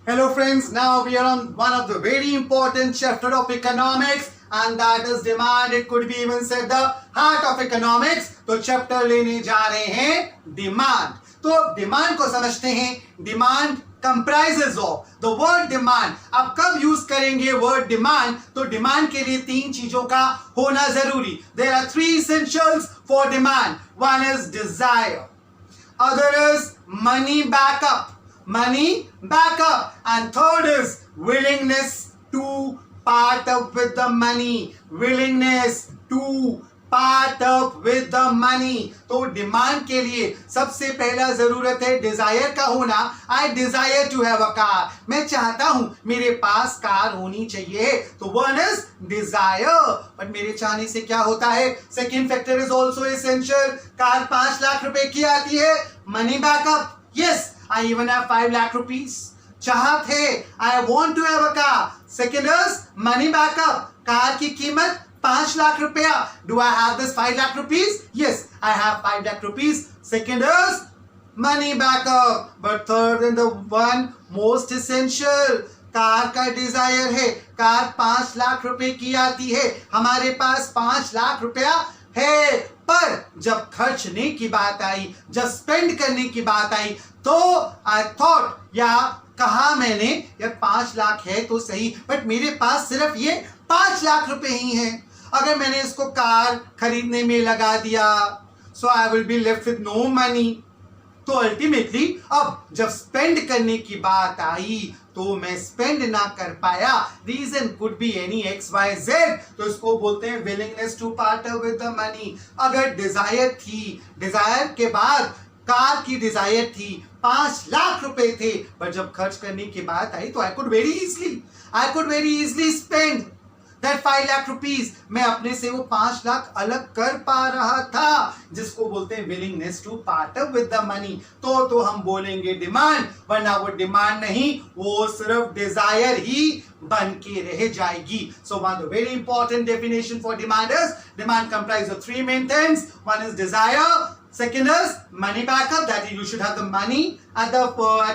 Hello friends, now we are on one of the very important chapter of economics and that is demand. It could be even said the heart of economics. तो chapter लेने जा रहे हैं demand. तो demand को समझते हैं. Demand comprises of the word demand. अब कब यूज करेंगे वर्ड डिमांड? तो डिमांड के लिए तीन चीजों का होना जरूरी. There are three essentials for demand. One is desire, other is money backup, and third is willingness to part up with the money. तो डिमांड के लिए सबसे पहला जरूरत है डिजायर का होना. I desire to have a car. मैं चाहता हूं मेरे पास कार होनी चाहिए. तो वन इज डिजायर. बट मेरे चाहने से क्या होता है? Second factor is also essential. Car 5 lakh रुपए की आती है. Money backup. Yes, I even have 5 lakh rupees. चाहत है, I want to have a car. Second is money backup. Car की कीमत 5 लाख रुपया. Do I have this 5 lakh rupees? Yes, I have 5 lakh rupees. Second is money backup. But third and the one most essential, car का Dzire है. Car 5 lakh रुपए की आती है. हमारे पास 5 लाख रुपया है. पर जब खर्चने की बात आई, जब स्पेंड करने की बात आई, तो आई थॉट या कहा मैंने यार 5 लाख है तो सही, बट मेरे पास सिर्फ ये 5 लाख रुपए ही हैं. अगर मैंने इसको कार खरीदने में लगा दिया, so I will be left with no money. तो अल्टीमेटली अब जब स्पेंड करने की बात आई तो मैं स्पेंड ना कर पाया. Reason could be any XYZ. तो इसको बोलते हैं willingness to part with the money. अगर डिजायर थी, डिजायर के बाद कार की डिजायर थी, 5 लाख रुपए थे, पर जब खर्च करने की बात आई तो I could very easily spend that 5 lakh rupees. मैं अपने से वो 5 लाख अलग कर पा रहा था, जिसको बोलते हैं willingness to part up with the money. तो हम बोलेंगे डिमांड, वरना वो डिमांड नहीं, वो सिर्फ डिजायर ही बन के रह जाएगी. So one the very important definition for demand is demand comprises of three main things. One is desire, second is money backup, that you should have the money at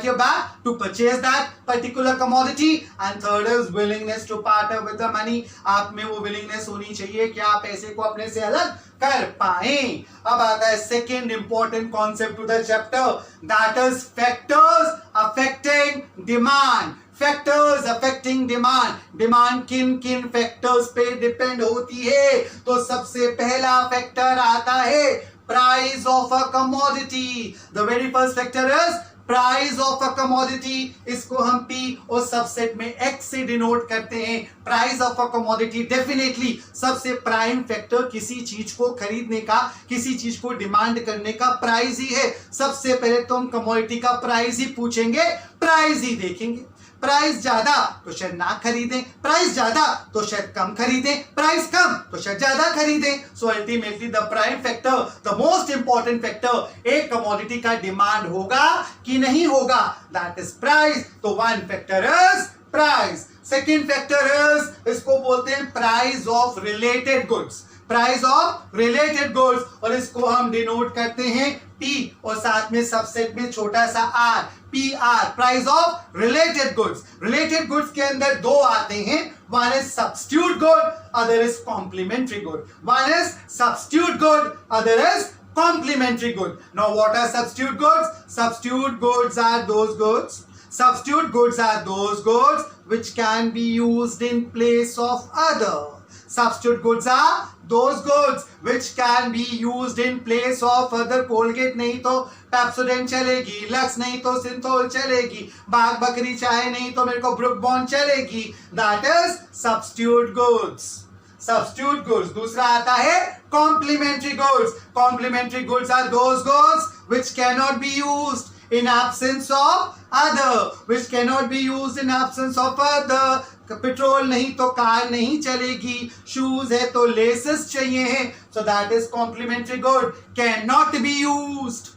your back to purchase that particular commodity, and third is willingness to part with the money. आप में वो willingness होनी चाहिए कि आप पैसे को अपने से अलग कर पाए. अब आता है second important concept to the chapter, that is factors affecting demand. Factors affecting demand. Demand किन किन फैक्टर्स पे डिपेंड होती है? तो सबसे पहला फैक्टर आता है price of a commodity. The very first factor is price of a commodity. इसको हम P और सबसेट में X से डिनोट करते हैं. Price of a commodity definitely सबसे प्राइम फैक्टर किसी चीज को खरीदने का, किसी चीज को डिमांड करने का प्राइस ही है. सबसे पहले तो हम कमोडिटी का प्राइस ही पूछेंगे, प्राइस ही देखेंगे. प्राइस ज्यादा तो शायद ना खरीदें, प्राइस ज्यादा तो शायद कम खरीदें, प्राइस कम तो शायद ज्यादा खरीदें. So ultimately the prime factor, the most important factor, एक कमोडिटी का डिमांड होगा कि नहीं होगा, दैट इज प्राइस. तो one factor is price. Second factor is, इसको बोलते हैं price of related goods. Price of related goods, और इसको हम डिनोट करते हैं P और साथ में सबसेट में छोटा सा R, PR, price of related goods. Related goods के अंदर दो आते हैं. One is substitute good, other is complementary good. One is substitute good, other is complementary good. Now what are substitute goods? Substitute goods are those goods which can be used in place of other. Substitute goods are those goods which can be used in place of other. Colgate नहीं तो Pepsodent चलेगी, Lux नहीं तो Synthol चलेगी, बाग बकरी चाय नहीं तो मेरे को Brook Bond चलेगी. That is substitute goods. Substitute goods. दूसरा आता है complementary goods. Complementary goods are those goods which cannot be used in absence of other. Which cannot be used in absence of other. Petrol नहीं तो car नहीं चलेगी, shoes है तो laces चाहिए. So that is complementary good. Cannot be used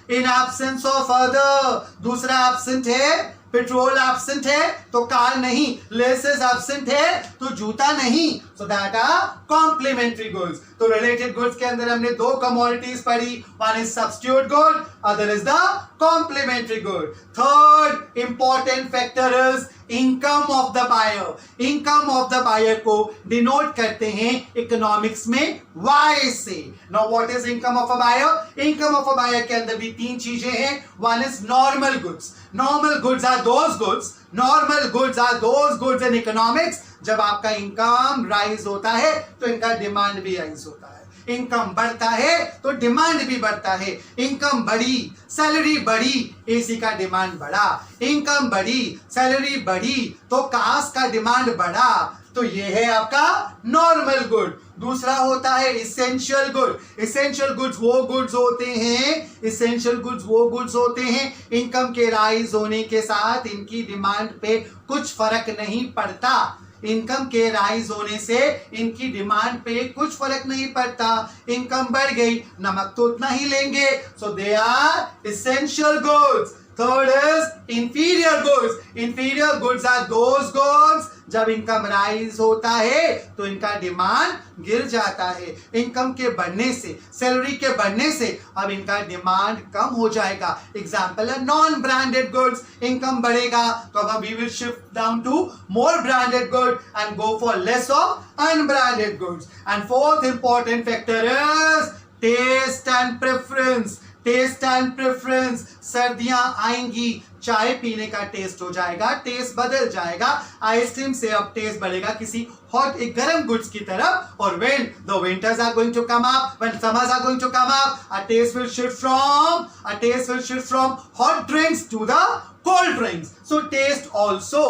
in absence of other. दूसरा absent है petrol absent है तो कार नहीं, लेसेस एब्सेंट है तो जूता नहीं, so that are complementary goods. तो रिलेटेड गुड्स के अंदर हमने दो कमोडिटीज पढ़ी, one is substitute good, other is the complementary good. Third important factor is income of the buyer. Income of the buyer को डिनोट करते हैं इकोनॉमिक्स में Y से। Now what is income of a buyer? Income of a buyer के अंदर भी तीन चीजें हैं। One is normal goods. Normal goods are those goods, normal goods are those goods in economics जब आपका इनकम राइज होता है तो इनका डिमांड भी राइज होता है। इनकम बढ़ता है तो डिमांड भी बढ़ता है। इनकम बढ़ी, सैलरी बढ़ी, एसी का डिमांड बढ़ा। इनकम बढ़ी, सैलरी बढ़ी तो कार्स का डिमांड बढ़ा। तो ये है आपका नॉर्मल गुड। दूसरा होता है इसेंशियल गुड। इसेंशियल गुड्स वो गुड्स होते हैं, इसेंशियल गुड्स वो गुड्स होते हैं इनकम के राइज होने के साथ इनकी डिमांड पे कुछ फर्क नहीं पड़ता। इनकम के राइज होने से इनकी डिमांड पे कुछ फर्क नहीं पड़ता। इनकम बढ़ गई, नमक तो उतना ही लेंगे, so they are essential goods. Third is inferior goods. Inferior goods are those goods जब इनकम राइज होता है तो इनका डिमांड गिर जाता है। इनकम के बढ़ने से, सैलरी के बढ़ने से अब इनका डिमांड कम हो जाएगा। एग्जांपल है नॉन ब्रांडेड गुड्स। इनकम बढ़ेगा तो अब we will shift down to more branded good and go for less of unbranded goods. And fourth important factor is taste and preference. Taste and preference. सर्दियां आएंगी, चाय पीने का test हो जाएगा, टेस्ट बदल जाएगा। आइसक्रीम से अब टेस्ट बढ़ेगा किसी हॉट, एक गर्म गुड्स की तरफ। और when the winters are going to come up, when summers are going to come up, a taste will shift from hot drinks to the cold drinks. So taste also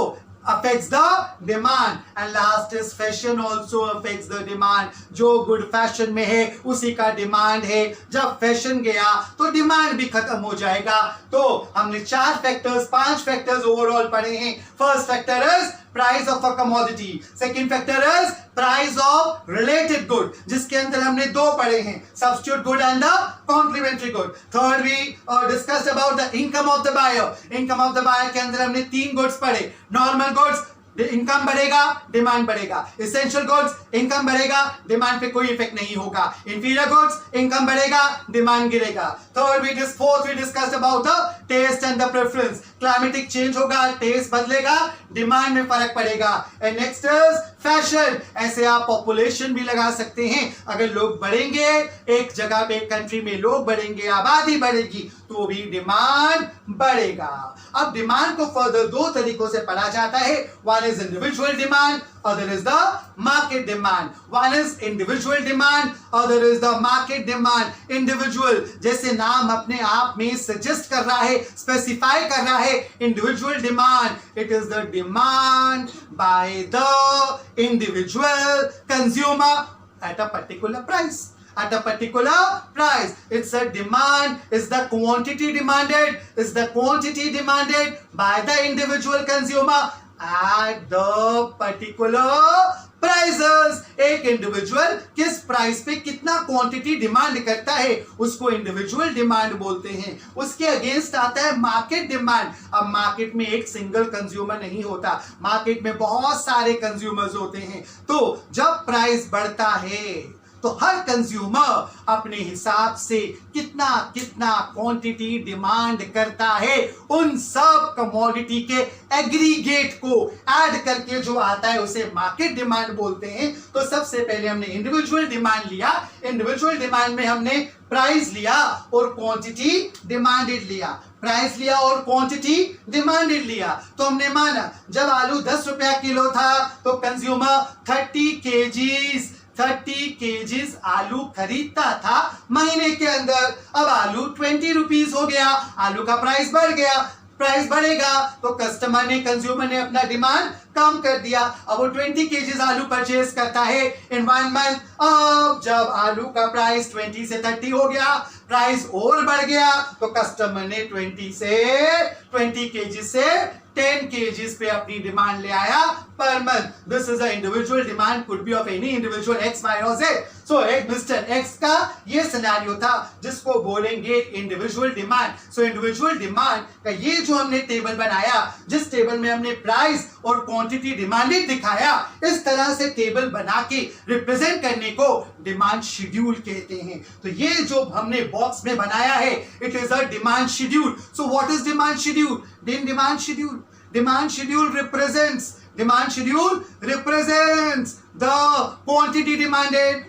affects the demand. And last is fashion also affects the demand. जो good fashion में है उसी का demand है। जब fashion गया तो demand भी खत्म हो जाएगा। तो हमने पांच फैक्टर्स ओवरऑल पढ़े हैं। First factor is price of a commodity. Second factor is price of related good, जिसके अंदर हमने दो पढ़े हैं, substitute good and the complementary good. Third we discussed about the income of the buyer. Income of the buyer के अंदर हमने तीन गुड्स पढ़े। नॉर्मल गुड्स, इनकम बढ़ेगा, डिमांड बढ़ेगा। इसेंशियल गुड्स, इनकम बढ़ेगा, डिमांड पे कोई इफेक्ट नहीं होगा। इंफीरियर गुड्स, इनकम बढ़ेगा, डिमांड गिरेगा। Fourth we discussed about the taste and the preference. Climatic change होगा, टेस्ट बदलेगा, डिमांड में फर्क पड़ेगा। And next is fashion. ऐसे आप पॉपुलेशन भी लगा सकते हैं। अगर लोग बढ़ेंगे, एक जगह पे, एक कंट्री में लोग बढ़ेंगे, आबादी बढ़ेगी, तो भी डिमांड बढ़ेगा। अब डिमांड को फर्दर दो तरीकों से पढ़ा जाता है। One is individual demand, other is the market demand. One is individual demand, other is the market demand. Individual जैसे नाम अपने आप में सजेस्ट कर रहा है, स्पेसिफाई कर रहा है, individual demand. It is the demand by the individual consumer at a particular price. At a particular price. It's a demand, is the quantity demanded, is the quantity demanded by the individual consumer at the particular prices. एक individual किस price पे कितना quantity demand करता है उसको individual demand बोलते हैं। उसके अगेंस्ट आता है मार्केट डिमांड। अब मार्केट में एक सिंगल कंज्यूमर नहीं होता, मार्केट में बहुत सारे कंज्यूमर्स होते हैं। तो जब प्राइस बढ़ता है तो हर कंज्यूमर अपने हिसाब से कितना कितना क्वांटिटी डिमांड करता है, उन सब कमोडिटी के एग्रीगेट को ऐड करके जो आता है उसे मार्केट डिमांड बोलते हैं। तो सबसे पहले हमने इंडिविजुअल डिमांड लिया। इंडिविजुअल डिमांड में हमने प्राइस लिया और क्वांटिटी डिमांडेड लिया। प्राइस लिया और क्वांटिटी डिमांडेड लिया। तो हमने माना जब आलू 10 रुपया किलो था तो कंज्यूमर 30 केजीज आलू खरीदता था महीने के अंदर। अब आलू 20 रुपीज हो गया, आलू का प्राइस बढ़ गया। प्राइस बढ़ेगा तो कस्टमर ने, कंज्यूमर ने अपना डिमांड कम कर दिया। अब वो 20 केजीज आलू परचेज करता है इन 1 मंथ। अब जब आलू का प्राइस 20 से 30 हो गया, प्राइस और बढ़ गया, तो कस्टमर ने 20 केजी से 10 kgs पे अपनी डिमांड ले आया per month. This is a individual demand, could be of any individual X, Y or Z. सो एक मिस्टर एक्स का ये सिनेरियो था जिसको बोलेंगे individual demand. So individual demand का ये जो हमने टेबल बनाया, जिस टेबल में हमने प्राइस और क्वांटिटी डिमांडेड दिखाया, इस तरह से टेबल बना के रिप्रेजेंट करने को डिमांड शेड्यूल कहते हैं। तो ये जो हमने बॉक्स में बनाया है, it is a demand schedule. So what is demand schedule? Demand schedule represents the quantity demanded.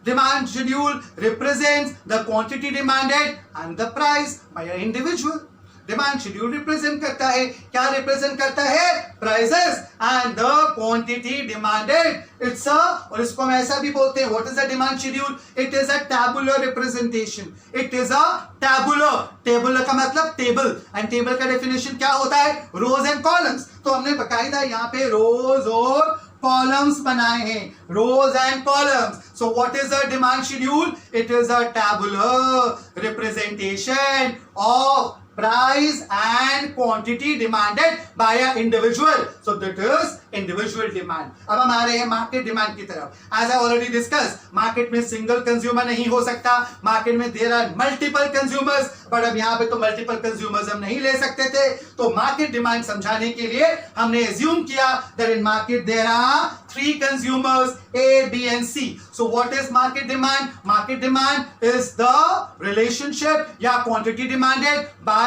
Demand schedule represents the quantity demanded and the price by an individual. Demand schedule represent करता है, क्या represent करता है? Prices and the quantity demanded. It's a, और इसको हम ऐसा भी बोलते हैं, what is the demand schedule? It is a tabular representation. It is a tabular का मतलब टेबल, एंड टेबल का डेफिनेशन क्या होता है? रोज एंड कॉलम्स। तो हमने बकायदा यहाँ पे रोज और कॉलम्स बनाए हैं, rows and columns. So what is a demand schedule? It is a tabular representation of price and quantity demanded by an individual. So that is individual demand. अब हम आ रहे हैं मार्केट डिमांड की तरफ। As I already discussed, market में single consumer नहीं हो सकता, मार्केट में there are multiple consumers, but अब यहाँ पे तो मल्टीपल कंज्यूमर्स हम नहीं ले सकते थे। तो मार्केट डिमांड समझाने के लिए हमने एज्यूम किया that in market there are 3 consumers A, B and C. So what is market demand? Market demand is the relationship या quantity demanded by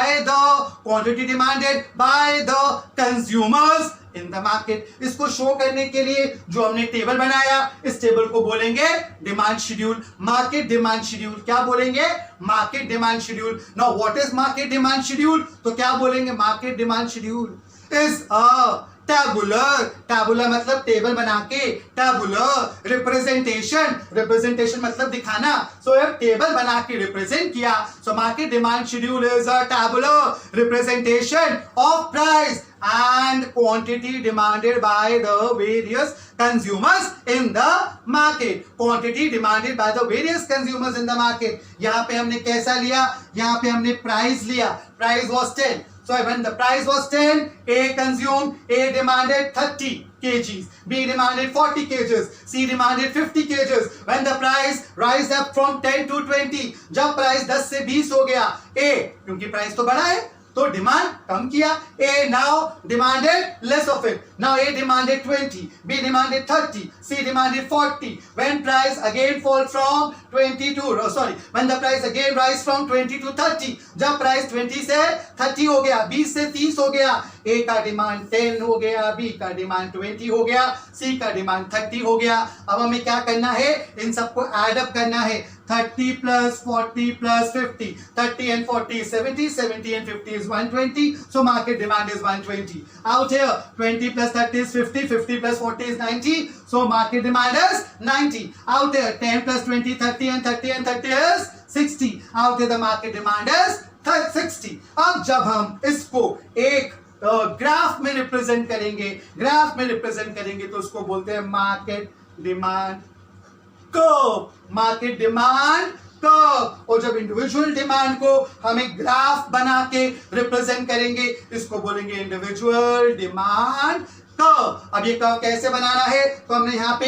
the consumers in the market. इसको show करने के लिए जो हमने टेबल बनाया, इस टेबल को बोलेंगे demand schedule. Market demand schedule क्या बोलेंगे? Market demand schedule. Now what is market demand schedule? तो क्या बोलेंगे? Market demand schedule is a tabular मतलब टेबल बना के, टैबुलर रिप्रेजेंटेशन मतलब दिखाना। सो एक टेबल बना के रिप्रेजेंट किया। So market demand schedule is a tabular representation of price and quantity demanded by the various consumers in the market. Quantity demanded by the various consumers in the market. यहाँ पे हमने कैसा लिया? यहाँ पे हमने प्राइस लिया। Price was 10. So when the price was 10, A demanded 30 kgs, B demanded 40 kgs, C demanded 50 kgs. When the price rise up from 10 to 20, जब प्राइस 10 से 20 हो गया, A क्योंकि प्राइस तो बढ़ा है तो डिमांड कम किया। A now demanded less of it. Now A demanded 20, B demanded 30, C demanded 40. When price again fall from 20 to when the price again rise from 20 to 30, जब प्राइस 20 से 30 हो गया, 20 से 30 हो गया, A का डिमांड 10 हो गया, B का डिमांड 20 हो गया, C का डिमांड 30 हो गया। अब हमें क्या करना है? इन सबको एड अप करना है। 30 plus 40 plus 50, 30 and 40 is 70, 70 and 50 is 120. So market demand is 120. Out here 20 plus 30 is 50, 50 plus 40 is 90. So market demand is 90. Out here 10 plus 20, 30 and 30 is 60. Out here the market demand is 60. अब जब हम इसको एक graph में represent करेंगे, तो उसको बोलते हैं market demand curve. Market demand curve. और जब इंडिविजुअल डिमांड को हम एक ग्राफ बना के रिप्रेजेंट करेंगे, इसको बोलेंगे इंडिविजुअल डिमांड कर्व। अब ये कर्व कैसे बनाना है? तो हमने यहाँ पे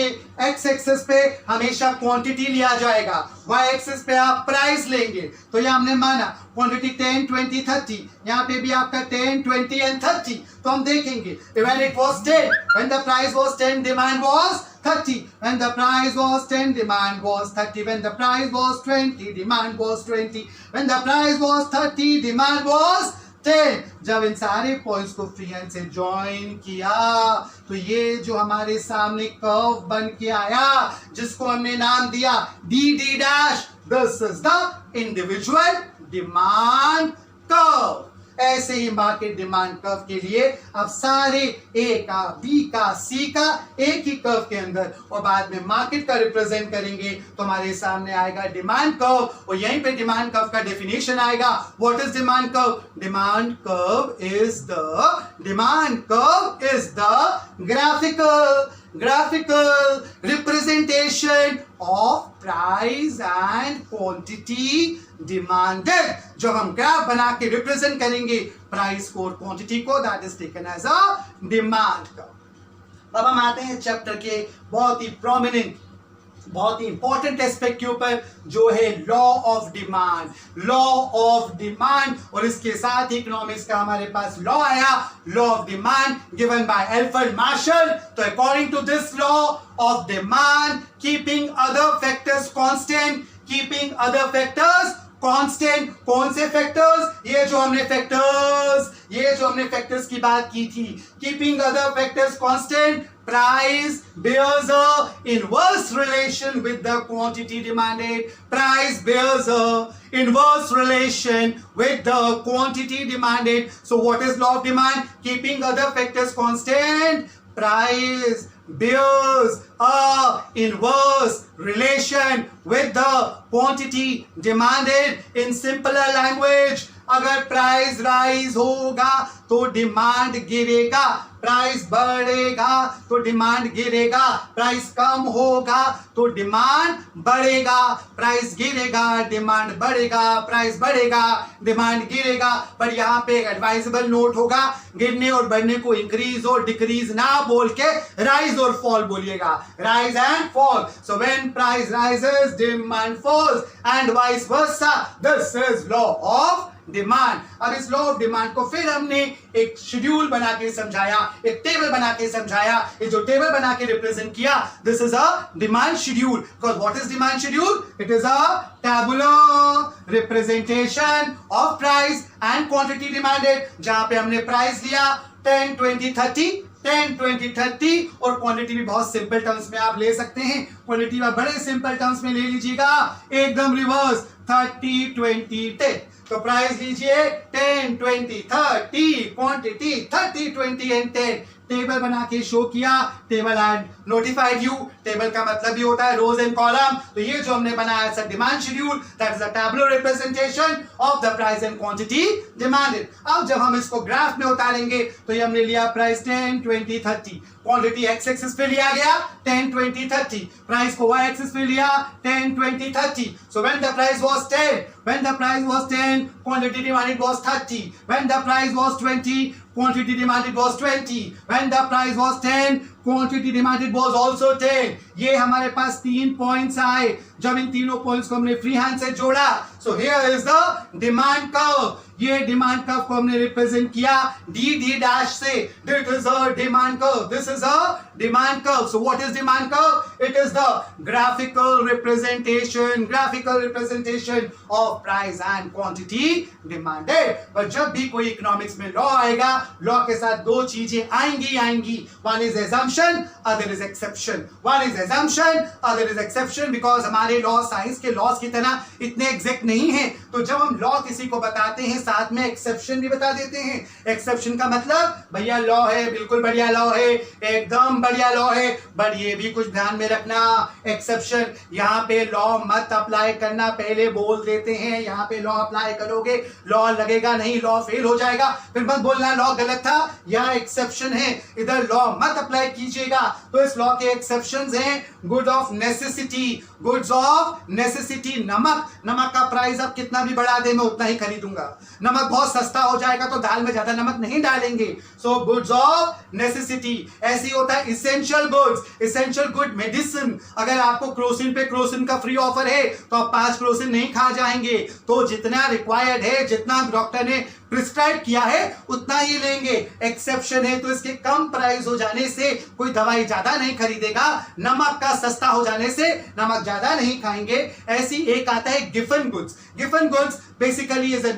एक्स एक्सिस पे हमेशा क्वांटिटी लिया जाएगा, वाई एक्सिस पे आप प्राइस लेंगे। तो ये हमने माना क्वांटिटी 10, 20, 30, यहाँ पे भी आपका 10, 20 and 30। तो हम देखेंगे when it was 10, when the price was 10, demand was 30. When the price was 10, demand was 30. When the price was 20, demand was 20. When the price was 30, demand was 10. जब इन सारे पॉइंट्स को फ्री हैंड से join किया तो ये जो हमारे सामने कर्व बन के आया, जिसको हमने नाम दिया D dash, this is the individual demand curve. ऐसे ही मार्केट डिमांड कर्व के लिए अब सारे ए का, बी का, सी का एक ही कर्व के अंदर और बाद में मार्केट का रिप्रेजेंट करेंगे तो हमारे सामने आएगा डिमांड कर्व। और यहीं पे डिमांड कर्व का डेफिनेशन आएगा। What is demand curve? Demand curve is the graphical representation of price and quantity demanded. जब हम ग्राफ बना के रिप्रेजेंट करेंगे प्राइस को और क्वांटिटी को, that is taken as a demand curve. अब हम आते हैं चैप्टर के बहुत ही प्रोमिनेंट बहुत ही इंपॉर्टेंट एस्पेक्ट के ऊपर जो है law of demand, law of demand. और इसके साथ इकोनॉमिक्स का हमारे पास लॉ आया, law of demand given by Alfred Marshall. तो according to this law of demand, keeping other factors constant, keeping other factors constant. कौन से फैक्टर्स? ये जो हमने फैक्टर्स की बात की थी, keeping other factors constant, price bears a inverse relation with the quantity demanded. Price bears a inverse relation with the quantity demanded. So what is law of demand? Keeping other factors constant, price bears a inverse relation with the quantity demanded. In simpler language, अगर price rise होगा तो demand गिरेगा, price बढ़ेगा तो demand गिरेगा, price कम होगा तो demand बढ़ेगा, प्राइस गिरेगा डिमांड बढ़ेगा, प्राइस बढ़ेगा डिमांड गिरेगा। पर यहाँ पे एक एडवाइजेबल नोट होगा, गिरने और बढ़ने को इंक्रीज और डिक्रीज ना बोल के राइज और फॉल बोलिएगा, rise and fall. So when price rises demand falls and vice versa. This is law of demand. अब इस लॉ ऑफ डिमांड को फिर हमने एक शेड्यूल बना के समझाया, एक टेबल बना के समझाया। ये जो टेबल बना के रिप्रेजेंट किया, this is a demand schedule. Because what is demand schedule? It is a tabular representation of price and quantity demanded, जहां पे हमने प्राइस लिया 10, 20, 30, 10, 20, 30 और क्वांटिटी भी बहुत सिंपल टर्म्स में आप ले सकते हैं। क्वांटिटी आप बड़े सिंपल टर्म्स में ले लीजिएगा, एकदम रिवर्स 30, 20, 10। तो प्राइस लीजिए 10, 20, 30, क्वांटिटी 30, 20 एंड 10। टेबल बना के शो किया, table and notified you. Table का मतलब भी होता है रोज एंड कॉलम। तो ये जो हमने बनाया है demand schedule, that is a tabular representation of the price and quantity demanded. अब जब हम इसको ग्राफ में उतारेंगे तो ये हमने लिया प्राइस 10, 20, 30, क्वांटिटी एक्स एक्सिस पे लिया गया 10, 20, 30, प्राइस को वाई एक्सिस पे लिया 10, 20, 30। So when the price was 10, quantity demanded was 30. When the price was 20, quantity demanded was 20. When the price was 10, quantity demanded was also 10. ये हमारे पास 3 पॉइंट्स आए। जब इन तीनों पॉइंट्स को हमने फ्री हैंड से जोड़ा, so here is the demand curve. ये डिमांड कर्व को हमने रिप्रेजेंट किया डी डैश से। This is a demand curve, this is a demand curve. So what is demand curve? It is the graphical representation of price and quantity demanded. पर जब भी कोई economics में law आएगा, लॉ के साथ दो चीजें आएंगी। One is assumption, other is exception. One is assumption, other is exception, because हमारे लॉ साइंस के लॉस की तरह इतने एग्जैक्ट नहीं है। तो जब हम लॉ किसी को बताते हैं, साथ में एक्सेप्शन भी बता देते हैं। एक्सेप्शन का मतलब भैया लॉ है, बिल्कुल बढ़िया लॉ है, एकदम बढ़िया लॉ है, बट ये भी कुछ ध्यान में रखना, एक्सेप्शन यहाँ पे लॉ मत अप्लाई करना, पहले बोल देते हैं। यहाँ पे लॉ अप्लाई करोगे, लॉ लगेगा नहीं, लॉ फेल हो जाएगा, फिर मत बोलना लॉ गलत था, यहाँ एक्सेप्शन है, इधर लॉ मत अप्लाई कीजिएगा। तो इस लॉ के एक्सेप्शंस हैं good of necessity, goods of necessity. नमक का प्राइस आप कितना भी बढ़ा दे, मैं उतना ही खरीदूंगा। नमक बहुत सस्ता हो जाएगा तो दाल में ज्यादा नमक नहीं डालेंगे। So goods of necessity. ऐसी होता है essential goods, essential good medicine. अगर आपको क्रोसिन का फ्री ऑफर है तो आप 5 क्रोसिन नहीं खा जाएंगे, तो जितना रिक्वायर्ड है, जितना डॉक्टर ने प्रिस्क्राइब किया है उतना ही लेंगे। एक्सेप्शन है तो इसके कम प्राइस हो जाने से कोई दवाई ज्यादा नहीं खरीदेगा, नमक का सस्ता हो जाने से नमक ज्यादा नहीं खाएंगे। ऐसी एक आता है given goods. Given goods basically is a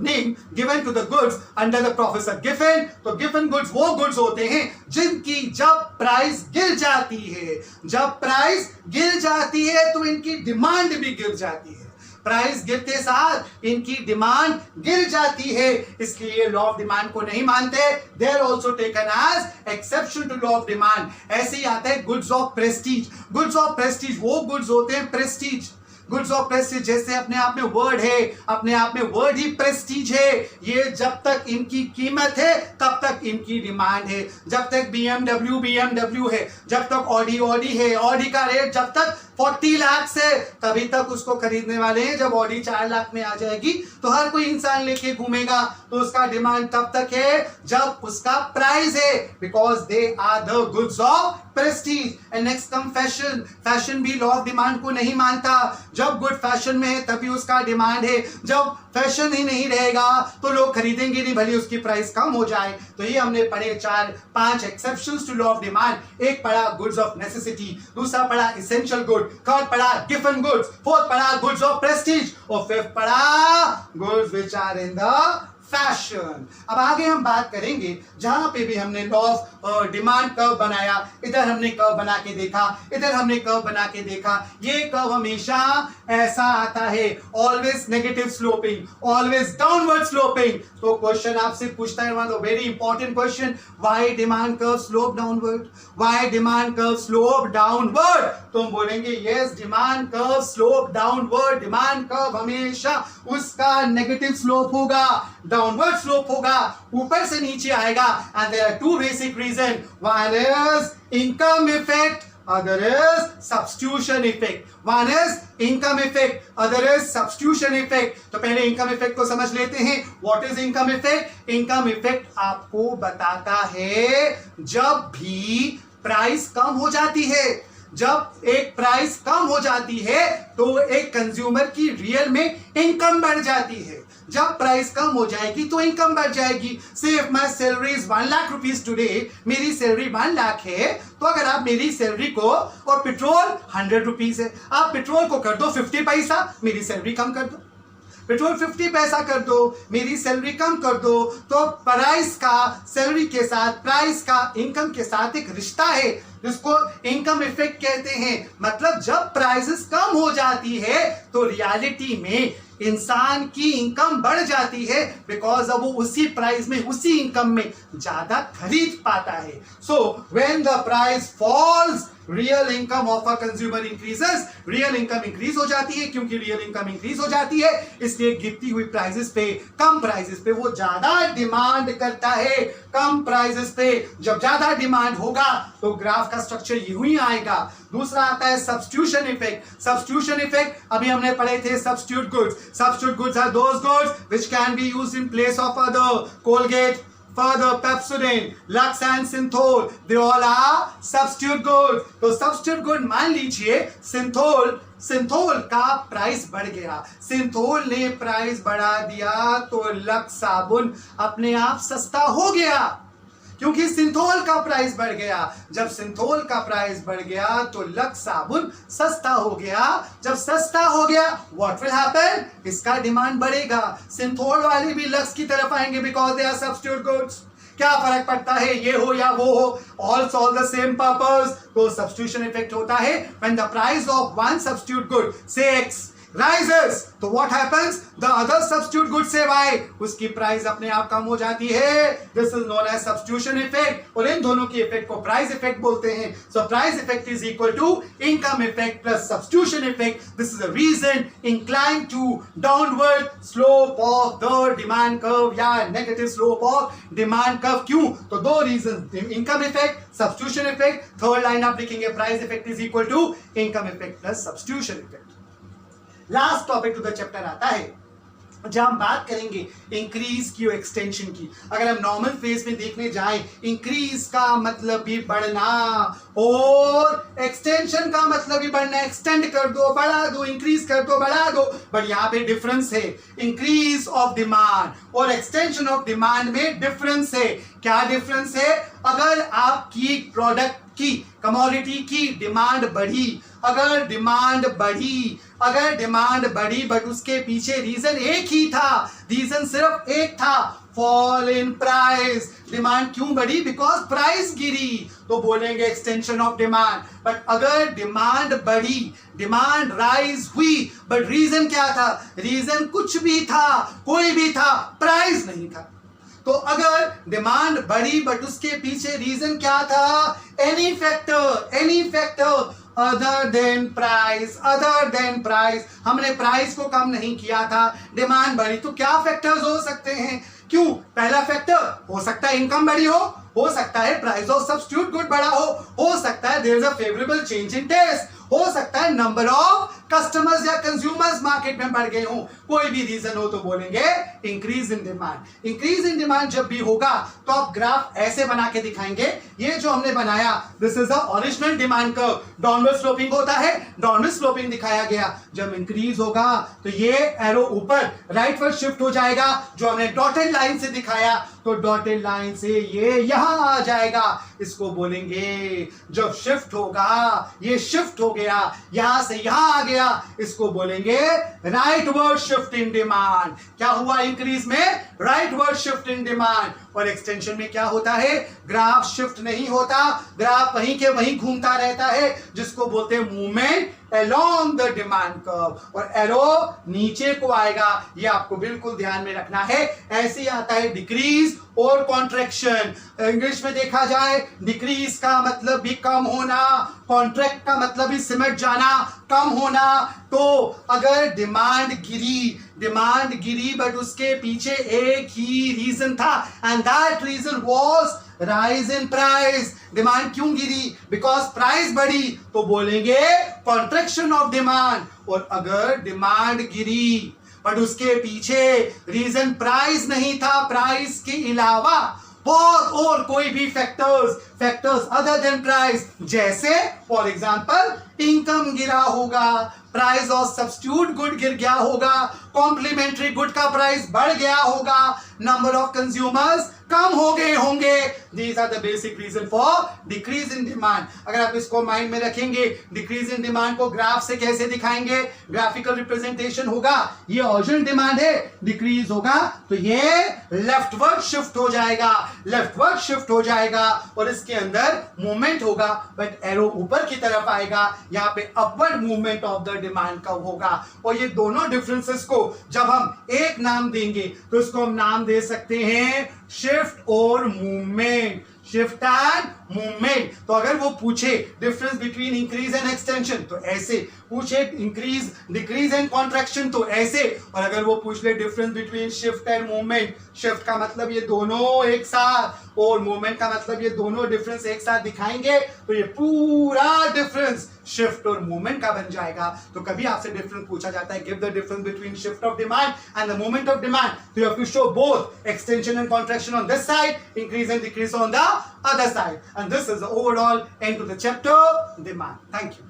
name given to the goods under the professor given. तो गिवन गुड्स वो गुड्स होते हैं जिनकी जब प्राइस गिर जाती है, जब प्राइस गिर जाती है तो इनकी डिमांड भी गिर जाती है। प्राइस गिरते साथ इनकी डिमांड गिर जाती है, इसलिए लॉ ऑफ डिमांड को नहीं मानते। They are also taken as exception to law of demand. ऐसे ही आता है goods of prestige. Goods of prestige वो गुड्स होते हैं प्रेस्टीज, गुड्स ऑफ प्रेस्टीज जैसे अपने आप में वर्ड है, अपने आप में वर्ड ही प्रेस्टीज है। ये जब तक इनकी कीमत है तब तक इनकी डिमांड है। जब तक BMW है, जब तक ऑडी है, ऑडी का रेट जब तक 40 लाख से, तभी तक उसको खरीदने वाले हैं। जब ऑडी 4 लाख में आ जाएगी तो हर कोई इंसान लेके घूमेगा, तो उसका डिमांड तब तक है जब उसका प्राइस है, because they are the goods of prestige. And next come fashion. Fashion भी लॉ ऑफ डिमांड को नहीं मानता। जब गुड फैशन में है तभी उसका डिमांड है, जब फैशन ही नहीं रहेगा तो लोग खरीदेंगे नहीं, भले उसकी प्राइस कम हो जाए। तो ये हमने पढ़े 4-5 exceptions to law of demand. एक पढ़ा गुड्स ऑफ नेसेसिटी, दूसरा पढ़ा इसेंशियल गुड, थर्ड पढ़ा गिवन गुड्स, फोर्थ पढ़ा गुड्स ऑफ प्रेस्टीज और फिफ्थ पढ़ा goods which are in the fashion. अब आगे हम बात करेंगे, जहां पे भी हमने लॉ ऑफ डिमांड कर्व बनाया, इधर हमने कर्व बना के देखा, इधर हमने कर्व बना के देखा। ये कर्व हमेशा ऐसा आता है, always negative sloping, always downward sloping. तो क्वेश्चन आपसे पूछता है, very important question, why demand curve slope downward, why demand curve slope downward. तो हम बोलेंगे yes, demand curve slope downward. Demand curve हमेशा उसका नेगेटिव स्लोप होगा, डाउनवर्ड स्लोप होगा, ऊपर से नीचे आएगा। And there are two basic reason, one is income effect, other is substitution effect. One is income effect, other is substitution effect. तो पहले income effect को समझ लेते हैं। What is income effect? Income effect आपको बताता है जब भी प्राइस कम हो जाती है, जब एक प्राइस कम हो जाती है तो एक कंज्यूमर की रियल में इनकम बढ़ जाती है। जब प्राइस कम हो जाएगी तो इनकम बढ़ जाएगी। से if my salary is 1 lakh rupees today, मेरी सैलरी 1 लाख है, तो अगर आप मेरी सैलरी को, और पेट्रोल 100 रुपीज है, आप पेट्रोल को कर दो 50 पैसा, मेरी सैलरी कम कर दो। पेट्रोल 50 पैसा कर दो, मेरी सैलरी कम कर दो। तो प्राइस का सैलरी के साथ, प्राइस का इनकम के साथ एक रिश्ता है जिसको इनकम इफेक्ट कहते हैं। मतलब जब प्राइसेस कम हो जाती है तो रियलिटी में इंसान की इनकम बढ़ जाती है, बिकॉज अब वो उसी प्राइस में, उसी इनकम में ज्यादा खरीद पाता है। So when the price falls, real income of a consumer increases. Real income increase हो जाती है, क्योंकि रियल इनकम इंक्रीज हो जाती है, इसलिए गिरती हुई प्राइसेस पे, कम प्राइसेस पे वो ज्यादा डिमांड करता है। कम प्राइसेस पे जब ज्यादा डिमांड होगा तो ग्राफ का स्ट्रक्चर यूं ही आएगा। दूसरा आता है सब्स्टिट्यूशन इफेक्ट। सब्स्टिट्यूशन इफेक्ट अभी हमने पढ़े थे, substitute goods. Substitute goods are those goods which can be used in place of other. Colgate, further Pepsodent, Lux and Synthol, they all are substitute goods. तो substitute good मान लीजिए सिंथोल का price बढ़ गया, सिंथोल ने प्राइस बढ़ा दिया तो लक्स साबुन अपने आप सस्ता हो गया, क्योंकि सिंथोल का प्राइस बढ़ गया। जब सिंथोल का प्राइस बढ़ गया तो लक्स साबुन सस्ता हो गया। जब सस्ता हो गया, व्हाट विल हैपन, इसका डिमांड बढ़ेगा। सिंथोल वाले भी लक्स की तरफ आएंगे, because they are substitute goods. क्या फर्क पड़ता है, ये हो या वो हो, all solve the same purpose. तो सब्स्टिट्यूशन इफेक्ट होता है when the price of one substitute good, say X, rises, तो what happens, the other substitute good से y, उसकी प्राइस अपने आप कम हो जाती है। This is known as substitution effect, और इन दोनों की इफेक्ट को प्राइस इफेक्ट बोलते हैं। So price effect is equal to income effect plus substitution effect. This is the reason inclined to downward slope of the demand curve या negative slope of demand curve। क्यों, तो दो reasons, income effect, substitution effect। Third line आप लिखेंगे price effect is equal to income effect plus substitution effect। Last topic to the chapter आता है जहां हम बात करेंगे इंक्रीज की और एक्सटेंशन की। अगर हम नॉर्मल फेज में देखने जाएं, इंक्रीज का मतलब भी बढ़ना और एक्सटेंशन का मतलब भी बढ़ना। एक्सटेंड कर दो, बढ़ा दो, इंक्रीज कर दो, बढ़ा दो। बट यहाँ पे डिफरेंस है, इंक्रीज ऑफ डिमांड और एक्सटेंशन ऑफ डिमांड में डिफरेंस है। क्या डिफरेंस है, अगर आपकी प्रोडक्ट की, कमोडिटी की डिमांड बढ़ी, अगर डिमांड बढ़ी बट उसके पीछे रीजन एक ही था, रीजन सिर्फ एक था, फॉल इन प्राइस। डिमांड क्यों बढ़ी, बिकॉज प्राइस गिरी, तो बोलेंगे एक्सटेंशन ऑफ डिमांड। बट अगर डिमांड बढ़ी, डिमांड राइज हुई, बट रीजन क्या था, रीजन कुछ भी था, कोई भी था, प्राइस नहीं था। तो अगर डिमांड बढ़ी बट उसके पीछे रीजन क्या था, any factor other than price, हमने प्राइस को कम नहीं किया था, डिमांड बढ़ी। तो क्या फैक्टर्स हो सकते हैं, क्यों, पहला फैक्टर हो सकता है इनकम बढ़ी हो सकता है प्राइस ऑफ सब्स्टिट्यूट गुड बढ़ा हो सकता है there is a favourable change in taste, हो सकता है नंबर ऑफ कस्टमर्स या कंज्यूमर्स मार्केट में बढ़ गए हों, कोई भी रीजन हो तो बोलेंगे increase in demand. Increase in demand जब भी होगा तो आप ग्राफ ऐसे बना के दिखाएंगे। ये जो हमने बनाया this is the original demand curve, downward sloping होता है, डाउनवर्ड स्लोपिंग दिखाया गया। जब इंक्रीज होगा तो ये एरो ऊपर राइटवर्ड शिफ्ट हो जाएगा, जो हमने डॉटेड लाइन से दिखाया, तो डॉटेड लाइन से ये यहां आ जाएगा, इसको बोलेंगे जब शिफ्ट होगा, ये शिफ्ट हो गया यहां से यहां आ गया, इसको बोलेंगे राइटवर्ड शिफ्ट इन डिमांड। क्या हुआ इंक्रीज में? Rightward shift in demand. और एक्सटेंशन में क्या होता है? ग्राफ शिफ्ट नहीं होता, ग्राफ वहीं के वहीं घूमता रहता है, जिसको बोलते हैं movement along the demand curve। और एरो नीचे को आएगा, ये आपको बिल्कुल ध्यान में रखना है। ऐसे ही आता है डिक्रीज और कॉन्ट्रैक्शन। इंग्लिश में देखा जाए डिक्रीज का मतलब भी कम होना, कॉन्ट्रैक्ट का मतलब भी सिमट जाना, कम होना। तो अगर डिमांड गिरी बट उसके पीछे एक ही रीजन था, and that reason was rise in price. Demand क्यों गिरी? बिकॉज प्राइस बढ़ी, तो बोलेंगे कॉन्ट्रैक्शन ऑफ डिमांड। और अगर डिमांड गिरी बट उसके पीछे रीजन प्राइस नहीं था, प्राइस के अलावा बहुत और कोई भी फैक्टर्स अदर देन प्राइस, जैसे फॉर एग्जांपल इनकम गिरा होगा, प्राइस ऑफ सब्स्टिट्यूट गुड गिर गया होगा, कॉम्प्लीमेंट्री गुड का प्राइस बढ़ गया होगा, नंबर ऑफ कंज्यूमर्स कम हो गए होंगे। These are the basic reason for decrease in demand. अगर आप इसको माइंड में रखेंगे, डिक्रीज इन डिमांड को ग्राफ से कैसे दिखाएंगे? ग्राफिकल रिप्रेजेंटेशन होगा, ये ओरिजिनल डिमांड है, डिक्रीज होगा तो ये लेफ्टवर्ड शिफ्ट हो जाएगा, और इसके अंदर मूवमेंट होगा, बट एरो ऊपर की तरफ आएगा, यहाँ पे upward movement of the demand का होगा। और ये दोनों डिफरेंसेस को जब हम एक नाम देंगे तो इसको हम नाम दे सकते हैं शिफ्ट और मूवमेंट, शिफ्ट एंड मूवमेंट। तो अगर वो पूछे difference between increase and extension तो ऐसे, पूछे इंक्रीज डिक्रीज एंड कॉन्ट्रैक्शन तो ऐसे, और अगर वो पूछ ले difference between shift and movement, shift का मतलब ये दोनों एक साथ और मूवमेंट का मतलब ये दोनों डिफरेंस एक साथ दिखाएंगे, तो ये पूरा डिफरेंस शिफ्ट और मूवमेंट का बन जाएगा। तो कभी आपसे डिफरेंस पूछा जाता है, give the difference between shift of demand and the movement of demand, तो you have to show both extension and contraction on this side, increase and decrease on the other side, and this is the overall end to the chapter demand. Thank you.